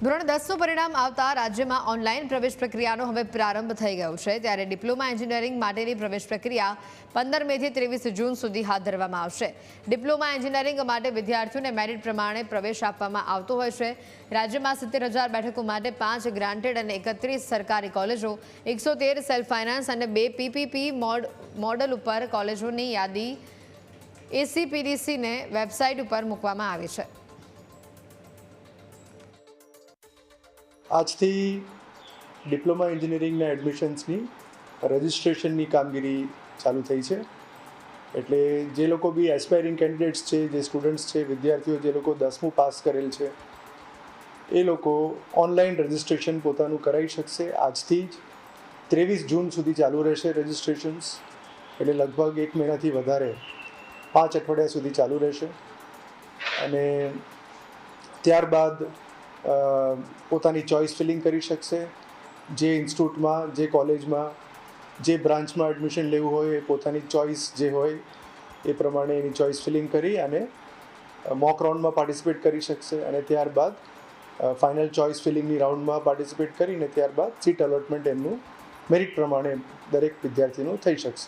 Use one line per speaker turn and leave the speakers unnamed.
ધોરણ 10નું પરિણામ આવતા રાજ્યમાં ઓનલાઈન પ્રવેશ પ્રક્રિયાનો હવે પ્રારંભ થઈ ગયો છે। ત્યારે ડિપ્લોમા એન્જિનિયરિંગ માટેની પ્રવેશ પ્રક્રિયા 15 મેથી 23 જૂન સુધી હાથ ધરવામાં આવશે। ડિપ્લોમા એન્જિનિયરિંગ માટે વિદ્યાર્થીઓને મેરિટ પ્રમાણે પ્રવેશ આપવામાં આવતો હોય છે। રાજ્યમાં 70,000 બેઠકો માટે 5 ગ્રાન્ટેડ અને 31 સરકારી કોલેજો, 113 સેલ્ફ ફાઇનાન્સ અને 2 પીપીપી મોડલ ઉપર કોલેજોની યાદી એસીપીડીસીને વેબસાઇટ ઉપર મૂકવામાં આવી છે।
આજથી ડિપ્લોમા એન્જિનિયરિંગના એડમિશન્સની રજિસ્ટ્રેશનની કામગીરી ચાલુ થઈ છે। એટલે જે લોકો બી એસ્પાયરિંગ કેન્ડિડેટ્સ છે, જે સ્ટુડન્ટ્સ છે, વિદ્યાર્થીઓ જે લોકો 10મું પાસ કરેલ છે, એ લોકો ઓનલાઈન રજિસ્ટ્રેશન પોતાનું કરાવી શકશે। આજથી જ 23 જૂન સુધી ચાલુ રહેશે રજિસ્ટ્રેશન્સ। એટલે લગભગ 1 મહિનાથી વધારે 5 અઠવાડિયા સુધી ચાલુ રહેશે અને ત્યારબાદ પોતાની ચોઇસ ફિલિંગ કરી શકશે। જે ઇન્સ્ટિટ્યૂટમાં, જે કોલેજમાં, જે બ્રાન્ચમાં એડમિશન લેવું હોય એ પોતાની ચોઇસ જે હોય એ પ્રમાણે એની ચોઇસ ફિલિંગ કરી અને મોક રાઉન્ડમાં પાર્ટિસિપેટ કરી શકશે અને ત્યારબાદ ફાઇનલ ચોઇસ ફિલિંગની રાઉન્ડમાં પાર્ટિસિપેટ કરીને ત્યારબાદ સીટ અલોટમેન્ટ એમનું મેરિટ પ્રમાણે દરેક વિદ્યાર્થીનું થઈ શકશે।